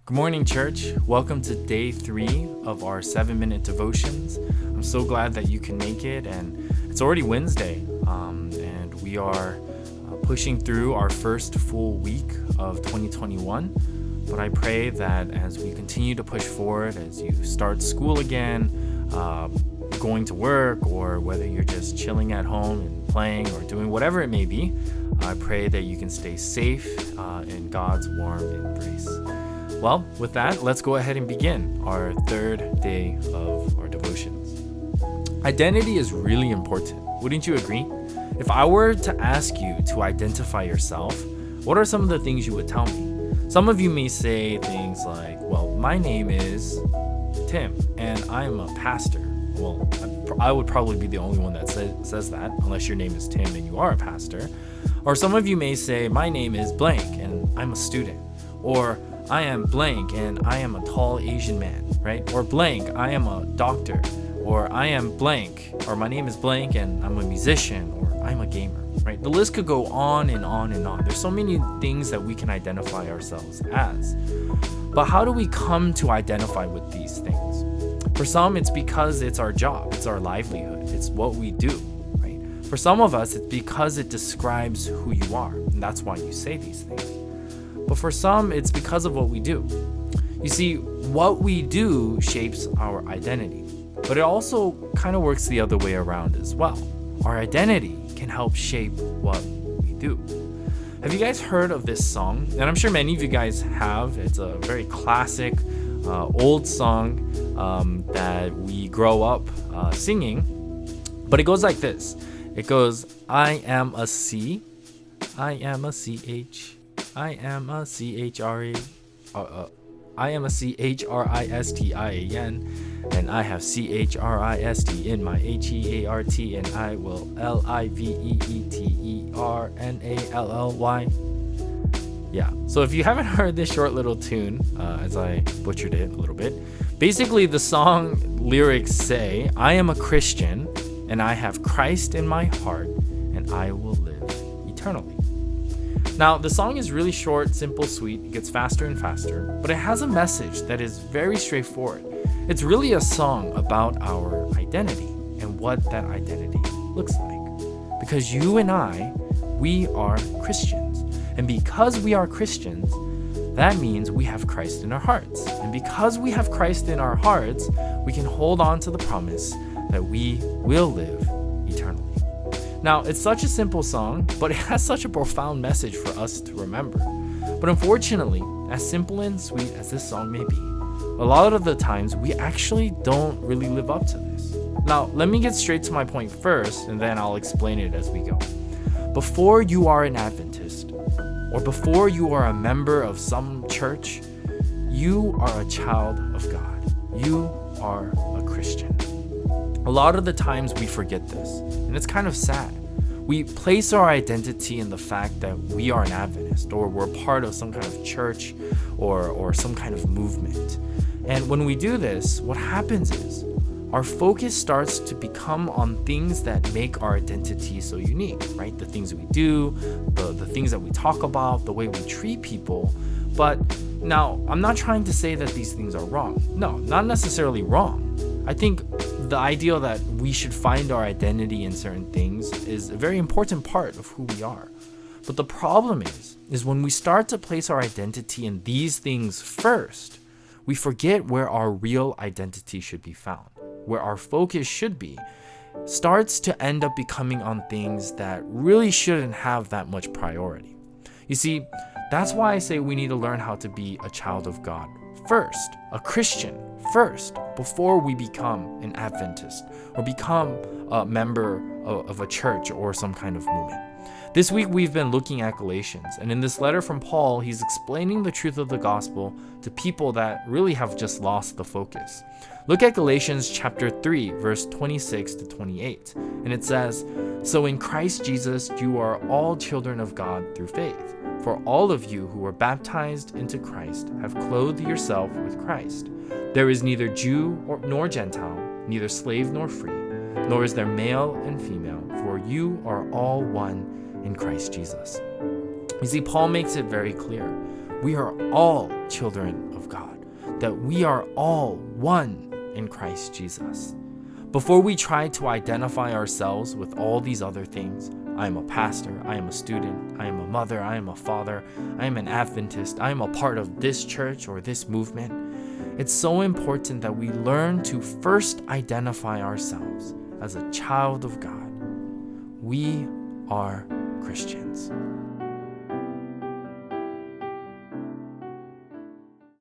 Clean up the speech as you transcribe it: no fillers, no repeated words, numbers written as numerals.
Good morning, church. Welcome to day 3 of our 7-minute devotions. I'm so glad that you can make it, and it's already Wednesday, and we are pushing through our first full week of 2021. But I pray that as we continue to push forward, as you start school again, going to work, or whether you're just chilling at home and playing or doing whatever it may be, I pray that you can stay safe in God's warm embrace. Well, with that, let's go ahead and begin our third day of our devotions. Identity is really important. Wouldn't you agree? If I were to ask you to identify yourself, what are some of the things you would tell me? Some of you may say things like, well, my name is Tim, and I am a pastor. Well, I would probably be the only one that says that, unless your name is Tim and you are a pastor. Or some of you may say, my name is blank, and I'm a student. Or I am blank, and I am a tall Asian man, right? Or blank, I am a doctor. Or I am blank, or my name is blank, and I'm a musician, or I'm a gamer, right? The list could go on and on and on. There's so many things that we can identify ourselves as. But how do we come to identify with these things? For some, it's because it's our job, it's our livelihood, it's what we do, right? For some of us, it's because it describes who you are, and that's why you say these things. But for some, it's because of what we do. You see, what we do shapes our identity, but it also kind of works the other way around as well. Our identity can help shape what we do. Have you guys heard of this song? And I'm sure many of you guys have. It's a very classic, old song that we grow up singing, but it goes like this. It goes, I am a C, I am a CH, I am a CHRA, I am a CHRISTIAN, and I have CHRIST in my HEART, and I will LIVEETERNALLY. Yeah, so if you haven't heard this short little tune, as I butchered it a little bit, basically the song lyrics say, I am a Christian, and I have Christ in my heart, and I will live eternally. Now, the song is really short, simple, sweet. It gets faster and faster, but it has a message that is very straightforward. It's really a song about our identity and what that identity looks like. Because you and I, we are Christians. And because we are Christians, that means we have Christ in our hearts. And because we have Christ in our hearts, we can hold on to the promise that we will live eternally. Now, it's such a simple song, but it has such a profound message for us to remember. But unfortunately, as simple and sweet as this song may be, a lot of the times we actually don't really live up to this. Now, let me get straight to my point first, and then I'll explain it as we go. Before you are an Adventist, or before you are a member of some church, you are a child of God. You are a Christian. A lot of the times we forget this, and it's kind of sad. We place our identity in the fact that we are an Adventist, or we're part of some kind of church or some kind of movement. And when we do this, what happens is our focus starts to become on things that make our identity so unique, right? The things we do, the things that we talk about, the way we treat people. But now, I'm not trying to say that these things are wrong. No, not necessarily wrong. I think the idea that we should find our identity in certain things is a very important part of who we are. But the problem is when we start to place our identity in these things first, we forget where our real identity should be found, where our focus should be, starts to end up becoming on things that really shouldn't have that much priority. You see, that's why I say we need to learn how to be a child of God first, a Christian first, before we become an Adventist or become a member of a church or some kind of movement. This week we've been looking at Galatians, and in this letter from Paul, he's explaining the truth of the gospel to people that really have just lost the focus. Look at Galatians chapter 3, verse 26 to 28, and it says, So in Christ Jesus you are all children of God through faith. For all of you who were baptized into Christ have clothed yourself with Christ. There is neither Jew nor Gentile, neither slave nor free, nor is there male and female, for you are all one in Christ Jesus. You see, Paul makes it very clear. we are all children of God, that we are all one in Christ Jesus. Before we try to identify ourselves with all these other things, I am a pastor, I am a student, I am a mother, I am a father, I am an Adventist, I am a part of this church or this movement, it's so important that we learn to first identify ourselves as a child of God. We are Christians.